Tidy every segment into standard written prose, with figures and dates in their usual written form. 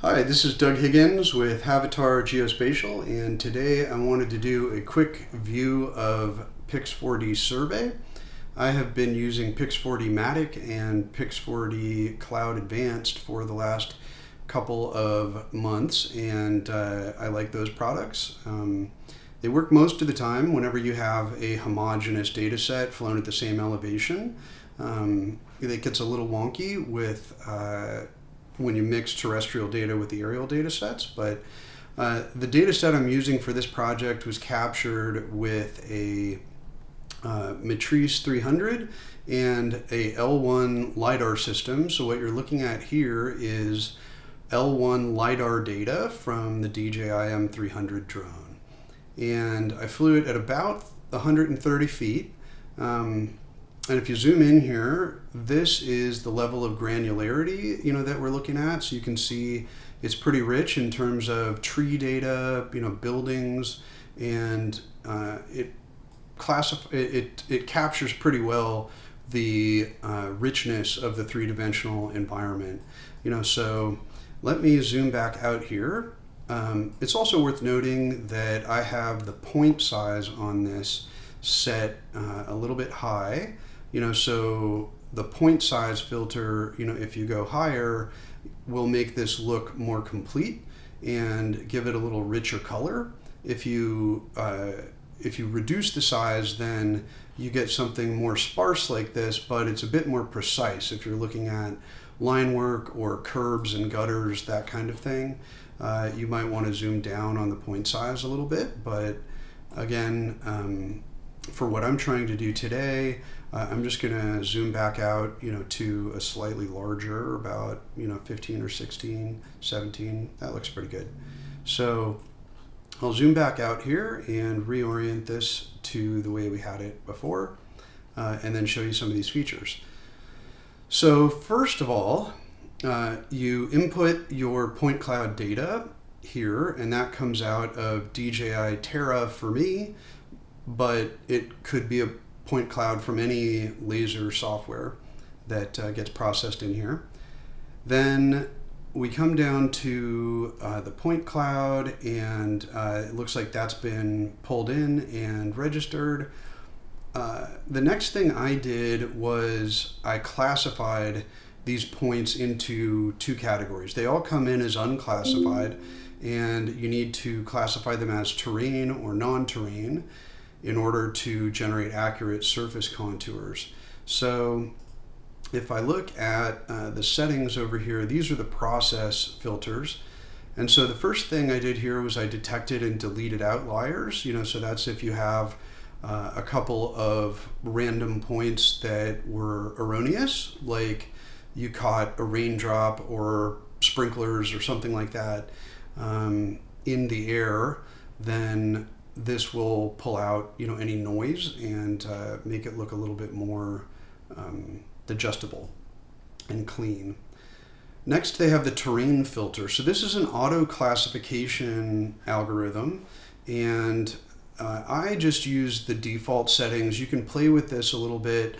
Hi, this is Doug Higgins with Havatar Geospatial, and today I wanted to do a quick view of Pix4d survey. I have been using Pix4d Matic and Pix4d Cloud Advanced for the last couple of months, and I like those products. They work most of the time whenever you have a homogeneous data set flown at the same elevation. It gets a little wonky with when you mix terrestrial data with the aerial data sets, but the data set I'm using for this project was captured with a Matrice 300 and a L1 LiDAR system. So what you're looking at here is L1 LiDAR data from the DJI M300 drone. And I flew it at about 130 feet. And if you zoom in here, this is the level of granularity, that we're looking at. So you can see it's pretty rich in terms of tree data, buildings, and it captures pretty well the richness of the three-dimensional environment. So let me zoom back out here. It's also worth noting that I have the point size on this set a little bit high. So the point size filter, if you go higher, will make this look more complete and give it a little richer color. If you reduce the size, then you get something more sparse like this, but it's a bit more precise. If you're looking at line work or curbs and gutters, that kind of thing, you might want to zoom down on the point size a little bit. But again, for what I'm trying to do today, I'm just going to zoom back out, to a slightly larger, about, 15 or 16, 17. That looks pretty good. So I'll zoom back out here and reorient this to the way we had it before, and then show you some of these features. So first of all, you input your point cloud data here, and that comes out of DJI Terra for me, but it could be a point cloud from any laser software that gets processed in here. Then we come down to the point cloud, and it looks like that's been pulled in and registered. The next thing I did was I classified these points into two categories. They all come in as unclassified, and you need to classify them as terrain or non-terrain in order to generate accurate surface contours. So if I look at the settings over here, these are the process filters. And so the first thing I did here was I detected and deleted outliers. So that's if you have a couple of random points that were erroneous, like you caught a raindrop or sprinklers or something like that in the air, then this will pull out, any noise and make it look a little bit more digestible and clean. Next, they have the terrain filter. So this is an auto classification algorithm, and I just use the default settings. You can play with this a little bit.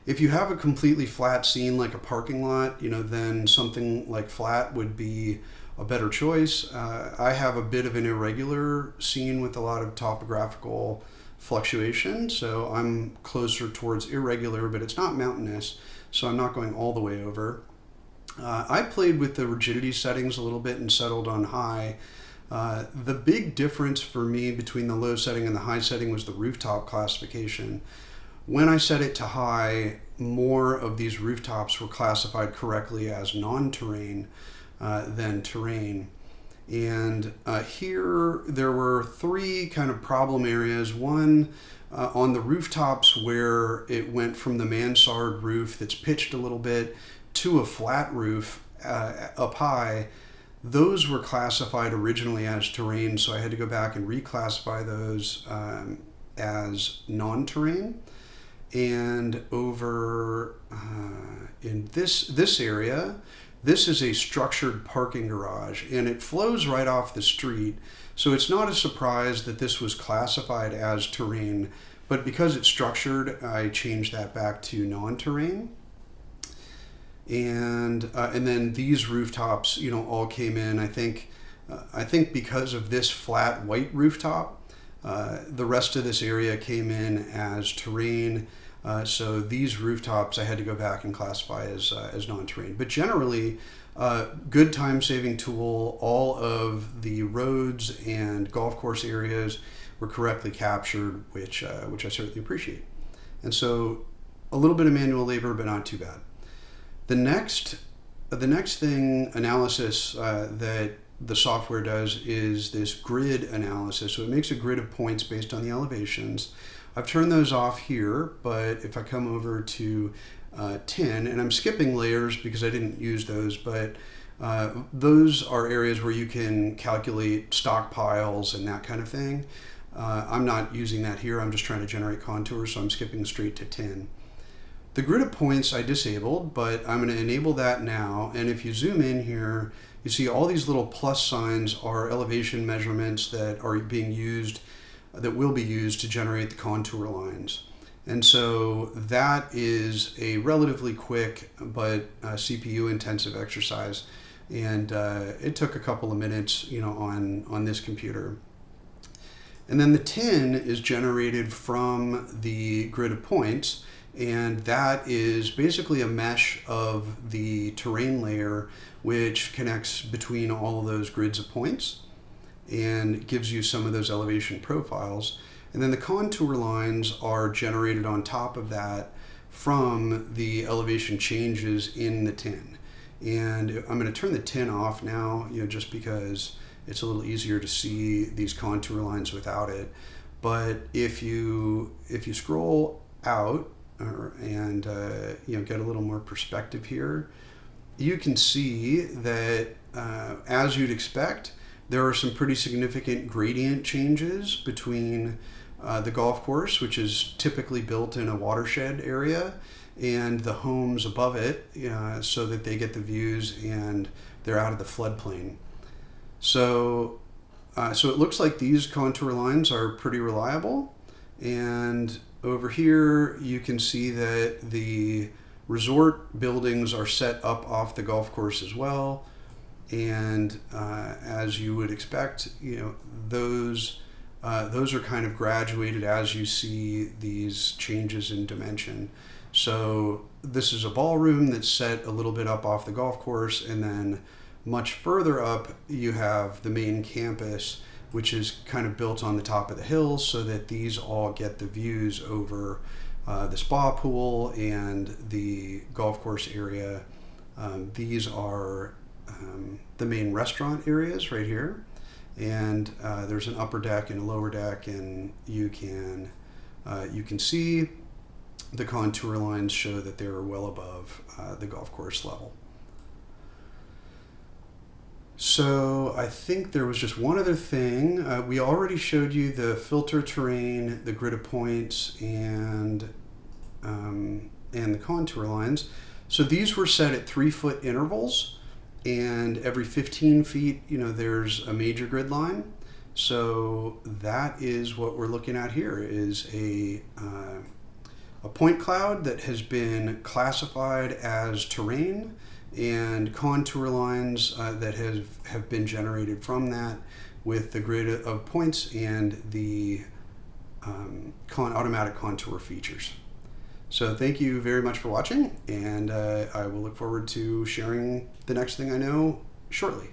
If you have a completely flat scene like a parking lot, then something like flat would be a better choice. I have a bit of an irregular scene with a lot of topographical fluctuation, so I'm closer towards irregular, but it's not mountainous, so I'm not going all the way over. I played with the rigidity settings a little bit and settled on high. The big difference for me between the low setting and the high setting was the rooftop classification. When I set it to high, more of these rooftops were classified correctly as non-terrain than terrain. And here there were three kind of problem areas. One, on the rooftops where it went from the mansard roof that's pitched a little bit to a flat roof up high. Those were classified originally as terrain, so I had to go back and reclassify those as non-terrain. And over in this area, this is a structured parking garage, and it flows right off the street. So it's not a surprise that this was classified as terrain, but because it's structured, I changed that back to non-terrain. and then these rooftops, all came in. I think because of this flat white rooftop, the rest of this area came in as terrain. So these rooftops I had to go back and classify as non-terrain. But generally, good time-saving tool. All of the roads and golf course areas were correctly captured, which I certainly appreciate. And so a little bit of manual labor, but not too bad. The next thing analysis that the software does is this grid analysis. So it makes a grid of points based on the elevations. I've turned those off here, but if I come over to 10, and I'm skipping layers because I didn't use those, but those are areas where you can calculate stockpiles and that kind of thing. I'm not using that here. I'm just trying to generate contours, so I'm skipping straight to 10. The grid of points I disabled, but I'm going to enable that now. And if you zoom in here, you see all these little plus signs are elevation measurements that are being used, that will be used to generate the contour lines. And so that is a relatively quick but CPU intensive exercise. And it took a couple of minutes, on this computer. And then the 10 is generated from the grid of points. And that is basically a mesh of the terrain layer, which connects between all of those grids of points and gives you some of those elevation profiles. And then the contour lines are generated on top of that from the elevation changes in the 10. And I'm going to turn the 10 off now, just because it's a little easier to see these contour lines without it. But if you scroll out, and get a little more perspective here, you can see that as you'd expect, there are some pretty significant gradient changes between the golf course, which is typically built in a watershed area, and the homes above it, so that they get the views and they're out of the floodplain. So it looks like these contour lines are pretty reliable. And over here, you can see that the resort buildings are set up off the golf course as well. And as you would expect, those are kind of graduated as you see these changes in dimension. So this is a ballroom that's set a little bit up off the golf course, and then much further up, you have the main campus, which is kind of built on the top of the hill so that these all get the views over the spa pool and the golf course area. These are the main restaurant areas right here. And there's an upper deck and a lower deck, and you can see the contour lines show that they're well above the golf course level. So I think there was just one other thing. We already showed you the filter terrain, the grid of points, and the contour lines. So these were set at 3-foot intervals, and every 15 feet, there's a major grid line. So that is what we're looking at here, is a point cloud that has been classified as terrain, and contour lines that have been generated from that, with the grid of points and the automatic contour features. So thank you very much for watching, and I will look forward to sharing the next thing I know shortly.